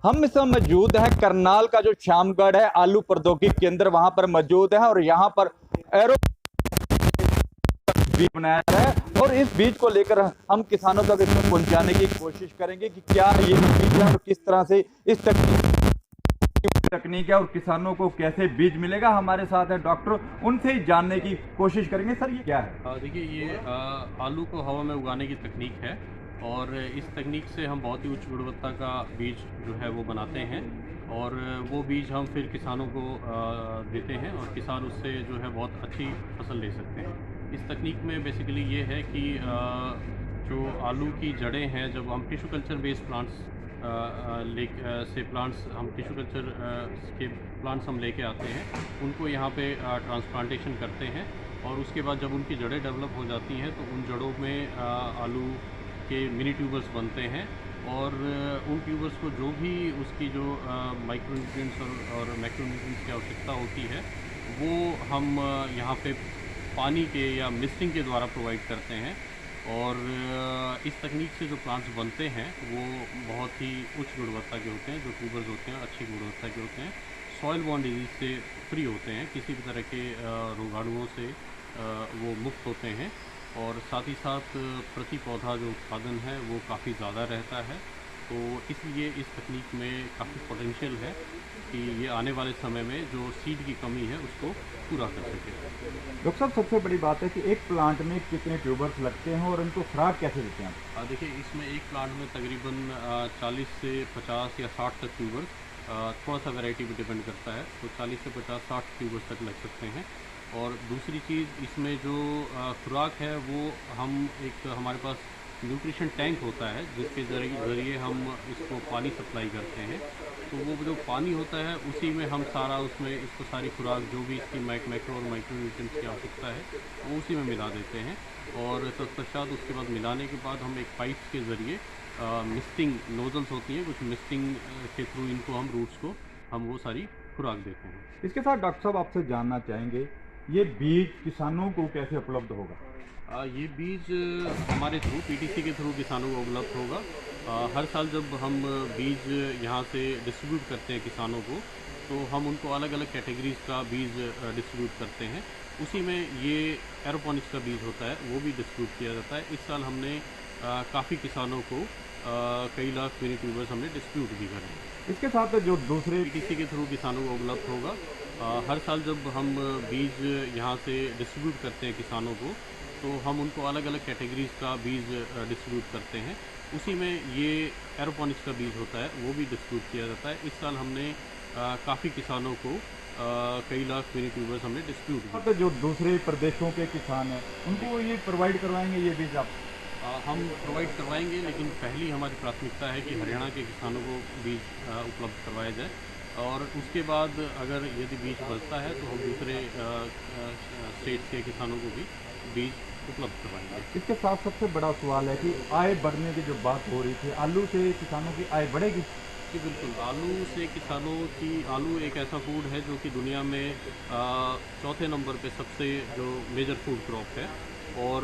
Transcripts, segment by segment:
हम इस समय मौजूद है करनाल का जो श्यामगढ़ है आलू प्रौद्योगिकी केंद्र वहां पर मौजूद है और यहाँ पर एरो बीज बनाया है और इस बीज को लेकर हम किसानों तक इसमें पहुंचाने की कोशिश करेंगे कि क्या ये बीज है और किस तरह से इस तकनीक है और किसानों को कैसे बीज मिलेगा। हमारे साथ है डॉक्टर, उनसे ही जानने की कोशिश करेंगे। सर ये क्या है? देखिए ये आलू को हवा में उगाने की तकनीक है और इस तकनीक से हम बहुत ही उच्च गुणवत्ता का बीज जो है वो बनाते हैं और वो बीज हम फिर किसानों को देते हैं और किसान उससे जो है बहुत अच्छी फसल ले सकते हैं। इस तकनीक में बेसिकली ये है कि जो आलू की जड़ें हैं, जब हम टिश्यू कल्चर बेस्ड प्लांट्स हम टिश्यू कल्चर के प्लांट्स हम लेके आते हैं, उनको यहाँ पे ट्रांसप्लांटेशन करते हैं और उसके बाद जब उनकी जड़ें डेवलप हो जाती हैं तो उन जड़ों में आलू के मिनी ट्यूबर्स बनते हैं और उन ट्यूबर्स को जो भी उसकी जो माइक्रो न्यूट्रिएंट्स और मैक्रो न्यूट्रिएंट्स की आवश्यकता होती है वो हम यहाँ पे पानी के या मिस्टिंग के द्वारा प्रोवाइड करते हैं और इस तकनीक से जो प्लांट्स बनते हैं वो बहुत ही उच्च गुणवत्ता के होते हैं। जो ट्यूबर्स होते हैं अच्छी गुणवत्ता के होते हैं, सॉइल बॉर्न डिजीज से फ्री होते हैं, किसी भी तरह के रोगाणुओं से वो मुक्त होते हैं और साथ ही साथ प्रति पौधा जो उत्पादन है वो काफ़ी ज़्यादा रहता है। तो इसलिए इस तकनीक में काफ़ी पोटेंशियल है कि ये आने वाले समय में जो सीड की कमी है उसको पूरा कर सके। डॉक्टर साहब सबसे बड़ी बात है कि एक प्लांट में कितने ट्यूबर्स लगते हैं और इनको खुराक कैसे देते हैं? देखिए इसमें एक प्लांट में तकरीबन 40 से 50 या 60 तक ट्यूबर्स, थोड़ा सा वैरायटी पे डिपेंड करता है, तो 40 से 50-60 ट्यूबर्स तक लग सकते हैं। और दूसरी चीज़ इसमें जो खुराक है वो हम हमारे पास न्यूट्रिशन टैंक होता है जिसके ज़रिए हम इसको पानी सप्लाई करते हैं। तो वो जो पानी होता है उसी में हम उसमें इसको सारी खुराक जो भी इसकी मैक्रो और माइक्रो न्यूट्रिएंट्स की आवश्यकता है वो उसी में मिला देते हैं और तत्पश्चात उसके बाद मिलाने के बाद हम एक पाइप्स के ज़रिए मिस्टिंग नोजल्स होती हैं, कुछ मिस्टिंग के थ्रू इनको हम रूट्स को हम वो सारी खुराक देते हैं। इसके साथ डॉक्टर साहब आपसे जानना चाहेंगे ये बीज किसानों को कैसे उपलब्ध होगा? ये बीज हमारे थ्रू पीटीसी के थ्रू किसानों को उपलब्ध होगा। हर साल जब हम बीज यहाँ से डिस्ट्रीब्यूट करते हैं किसानों को, तो हम उनको अलग अलग कैटेगरीज़ का बीज डिस्ट्रीब्यूट करते हैं। उसी में ये एरोपोनिक्स का बीज होता है वो भी डिस्ट्रीब्यूट किया जाता है। इस साल हमने काफ़ी किसानों को कई लाख मिनी ट्यूबर्स हमने डिस्ट्रीब्यूट भी करे हैं। इसके साथ जो दूसरे पीटीसी के थ्रू किसानों को उपलब्ध होगा। हर साल जब हम बीज यहाँ से डिस्ट्रीब्यूट करते हैं किसानों को, तो हम उनको अलग अलग कैटेगरीज़ का बीज डिस्ट्रीब्यूट करते हैं। उसी में ये एरोपोनिक्स का बीज होता है वो भी डिस्ट्रीब्यूट किया जाता है। इस साल हमने काफ़ी किसानों को कई लाख मिनी ट्यूबर्स हमने डिस्ट्रीब्यूट तो जो दूसरे प्रदेशों के किसान हैं उनको ये प्रोवाइड करवाएंगे ये बीज आप? हम प्रोवाइड करवाएंगे, लेकिन पहली हमारी प्राथमिकता है कि हरियाणा के किसानों को बीज उपलब्ध करवाया जाए और उसके बाद अगर यदि बीज बचता है तो हम दूसरे स्टेट्स के किसानों को भी बीज उपलब्ध करवाएंगे। इसके साथ सबसे बड़ा सवाल है कि आय बढ़ने की जो बात हो रही थी, आलू से किसानों की आय बढ़ेगी? जी बिल्कुल, आलू एक ऐसा फूड है जो कि दुनिया में चौथे नंबर पे सबसे जो मेजर फूड क्रॉप है और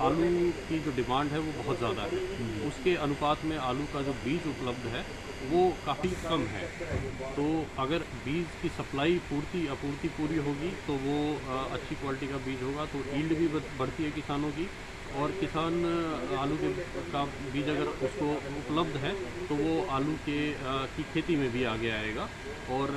आलू की जो डिमांड है वो बहुत ज़्यादा है। उसके अनुपात में आलू का जो बीज उपलब्ध है वो काफ़ी कम है। तो अगर बीज की सप्लाई आपूर्ति पूरी होगी तो वो अच्छी क्वालिटी का बीज होगा तो यील्ड भी बढ़ती है किसानों की और किसान आलू का बीज अगर उसको उपलब्ध है तो वो आलू की खेती में भी आगे आएगा और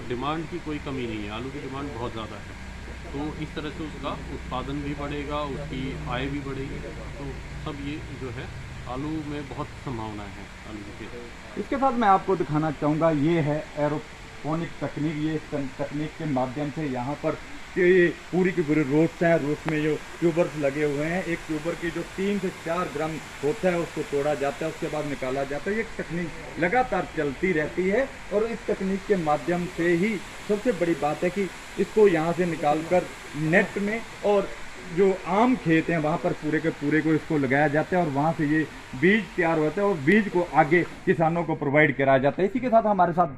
डिमांड की कोई कमी नहीं है। आलू की डिमांड बहुत ज़्यादा है, तो इस तरह से उसका उत्पादन भी बढ़ेगा, उसकी आय भी बढ़ेगी। तो सब ये जो है आलू में बहुत संभावना है आलू की खेती। इसके साथ मैं आपको दिखाना चाहूँगा ये है एरोपोनिक तकनीक। ये तकनीक के माध्यम से यहाँ पर ये पूरी की पूरी रोड्स हैं, रोड्स में जो ट्यूबर्स लगे हुए हैं, एक ट्यूबर की जो 3 से 4 ग्राम होता है उसको तोड़ा जाता है, उसके बाद निकाला जाता है। ये तकनीक लगातार चलती रहती है और इस तकनीक के माध्यम से ही सबसे बड़ी बात है कि इसको यहाँ से निकालकर नेट में और जो आम खेत हैं वहाँ पर पूरे के पूरे को इसको लगाया जाता है और वहाँ से ये बीज तैयार होता है और बीज को आगे किसानों को प्रोवाइड कराया जाता है। इसी के साथ हमारे साथ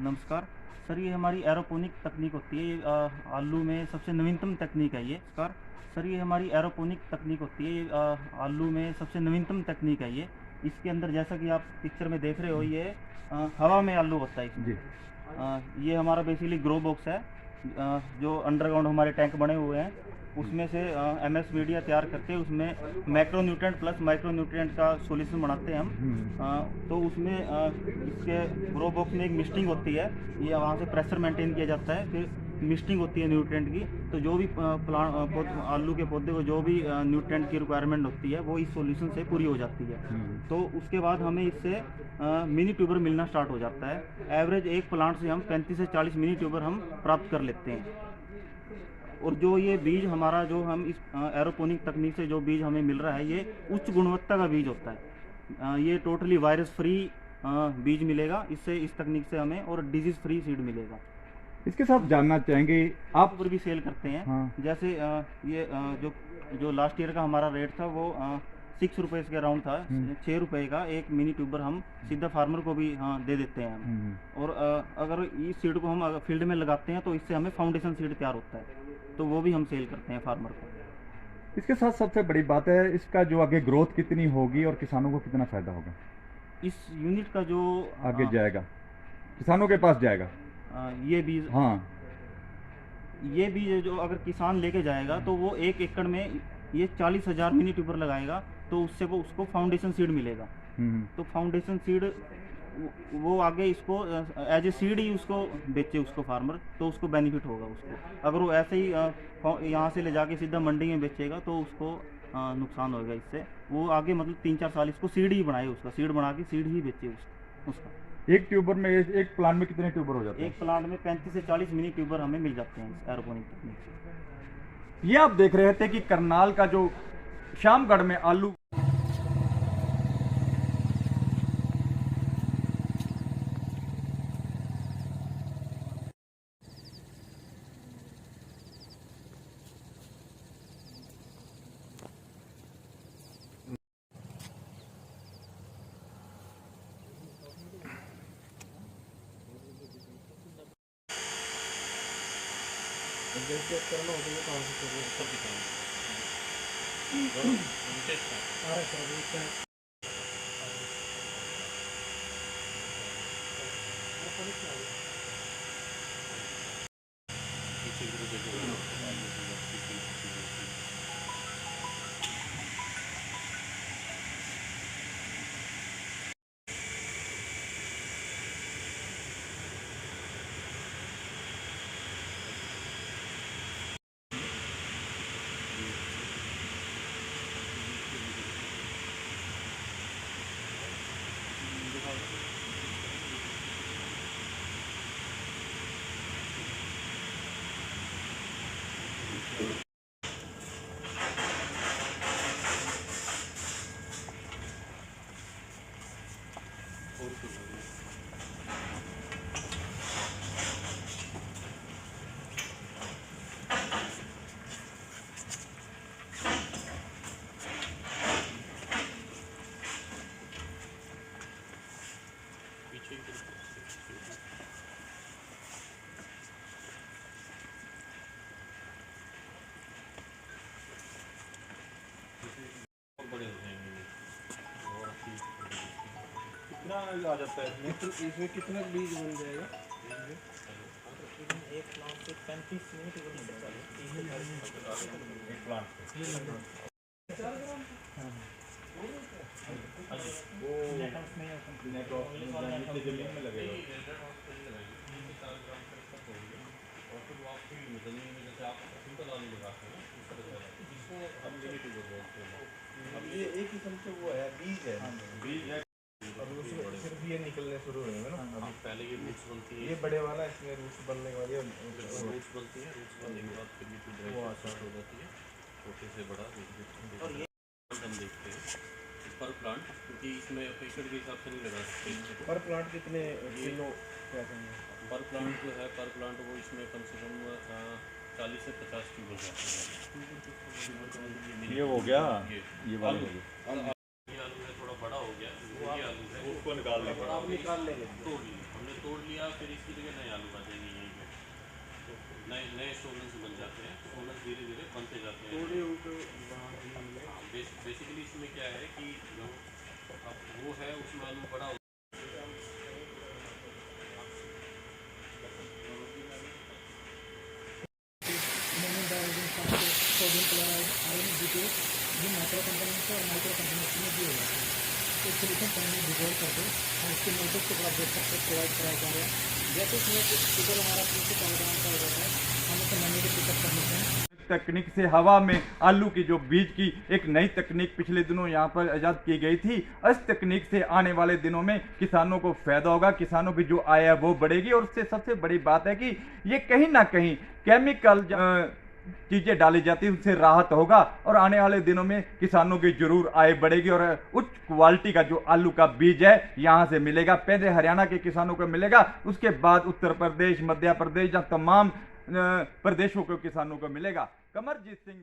नमस्कार सर, ये हमारी एरोपोनिक तकनीक होती है। ये आलू में सबसे नवीनतम तकनीक है ये सर। ये हमारी एरोपोनिक तकनीक होती है। ये आलू में सबसे नवीनतम तकनीक है ये इसके अंदर जैसा कि आप पिक्चर में देख रहे हो, ये हवा में आलू होता है इसमें। जी। ये हमारा बेसिकली ग्रो बॉक्स है, जो अंडरग्राउंड हमारे टैंक बने हुए हैं, उसमें से एमएस मीडिया तैयार करके उसमें macro nutrient plus micro nutrient का सॉल्यूशन बनाते हैं हम। तो उसमें इसके ग्रो बॉक्स में एक मिस्टिंग होती है, ये वहाँ से प्रेशर मेंटेन किया जाता है, फिर मिस्टिंग होती है न्यूट्रिएंट की। तो जो भी आलू के पौधे को जो भी न्यूट्रिएंट की रिक्वायरमेंट होती है वो इस सॉल्यूशन से पूरी हो जाती है। तो उसके बाद हमें इससे मिनी ट्यूबर मिलना स्टार्ट हो जाता है। एवरेज एक प्लांट से हम 35 से 40 मिनी ट्यूबर हम प्राप्त कर लेते हैं। और जो ये बीज हमारा, जो हम इस एरोपोनिक तकनीक से जो बीज हमें मिल रहा है, ये उच्च गुणवत्ता का बीज होता है। ये टोटली वायरस फ्री बीज मिलेगा इससे, इस तकनीक से हमें, और डिजीज़ फ्री सीड मिलेगा। इसके साथ जानना चाहेंगे आप ऊपर भी सेल करते हैं। हाँ। जैसे ये जो लास्ट ईयर का हमारा रेट था वो 6 रुपये के अराउंड था। 6 रुपये का एक मिनी ट्यूबर हम सीधा फार्मर को भी दे देते हैं हम। और अगर इस सीड को हम फील्ड में लगाते हैं तो इससे हमें फाउंडेशन सीड तैयार होता है, तो वो भी हम सेल करते हैं फार्मर को। इसके साथ सबसे बड़ी बात है इसका जो आगे ग्रोथ कितनी होगी और किसानों को कितना फायदा होगा। इस यूनिट का जो आगे जाएगा, किसानों के पास जाएगा ये बीज, हाँ, ये बीज जो अगर किसान लेके जाएगा तो वो 1 एकड़ में ये 40,000 मिनी ट्यूबर लगाएगा, तो उससे वो उसको फाउंडेशन सीड मिलेगा। तो फाउंडेशन सीड वो आगे इसको एज ए सीड ही उसको बेचे उसको फार्मर, तो उसको बेनिफिट होगा उसको। अगर वो ऐसे ही यहाँ से ले जाके सीधा मंडी में बेचेगा तो उसको नुकसान होगा इससे। वो आगे मतलब 3-4 साल इसको सीड ही बनाए, उसका सीड बना के सीड ही बेचे उसका। एक ट्यूबर में, एक प्लांट में कितने ट्यूबर हो जाते हैं? एक प्लांट में 35 से 40 मिनी ट्यूबर हमें मिल जाते हैं इस एरोपोनिक तकनीक से। ये आप देख रहे थे कि करनाल का जो शामगढ़ में आलू कितना आ जाता है इसमें कितना बीज बन जाएगा? एक प्लांट से 35 मिनट एक प्लांट वो जमीन में लगेगा। और फिर वो आप फील्ड में जमीन में जैसे आप सिंपल आलू लगाते हैं उस तरह से इसको हम मिनी ट्यूबर बोलते हैं। अब ये एक किस्म से वो है, बीज है, बीज है। अब उसमें फिर भी ये निकलने शुरू होंगे ना। अब पहले ये रूट्स बनती है, ये बड़े वाला, इसमें रूट्स बनने के बाद ये रूट्स बनती है, रूट्स बनने के बाद फिर ये ग्रोथ स्टार्ट हो जाती है, छोटे से बड़ा। और ये हम देखते हैं पर प्लांट, क्योंकि इसमें एकड़ के हिसाब से नहीं लगा सकते। पर प्लांट कितने किलो क्या कहेंगे? पर प्लांट जो है, पर प्लांट वो इसमें कम से कम 40 से 50 ट्यूबर जाते हैं। ये हो गया, ये ये वाला आलू हो गया। ये आलू है, थोड़ा बड़ा हो गया, ये आलू है, उसको निकाल लेंगे। बड़ा आप निकाल लेंगे। तोड़ लिया, हमने तोड़ लिया, फिर इसकी जगह नए आलू आ जाएंगे यहीं पे। नए स्टोनस बन जाते हैं, स्टोनस धीरे धीरे बनते जाते हैं। थोड़े उनको बेसिकली इसमें क्या है कि जो अब वो है उसमें आलू बड़ा सोडियम क्लोराइड आयरन ब्यूटेट ये माइक्रो कंपोनेंट्स और माइक्रो कंपोनेंट्स में दिए जाते हैं। तो सिलिकॉन पानी में डिजोल्व करके और उसके मोटर्स को आप देख सकते प्रोवाइड कराया जा रहा है। जैसे इसमें शुगर हमारा 3 से 4 ग्राम का हो जाता है, हम उसे मैनुअली पिकअप कर लेते हैं। तकनीक से हवा में आलू की जो बीज की एक नई तकनीक पिछले दिनों यहाँ पर इजाद की गई थी। इस तकनीक से आने वाले दिनों में किसानों को फायदा होगा, किसानों की जो आय है वो बढ़ेगी। और उससे सबसे बड़ी बात है कि ये कहीं ना कहीं केमिकल चीजें डाली जाती है उससे राहत होगा और आने वाले दिनों में किसानों की जरूर आय बढ़ेगी और उच्च क्वालिटी का जो आलू का बीज है यहाँ से मिलेगा। पहले हरियाणा के किसानों को मिलेगा, उसके बाद उत्तर प्रदेश, मध्य प्रदेश या तमाम प्रदेशों के किसानों को मिलेगा। कमरजीत सिंह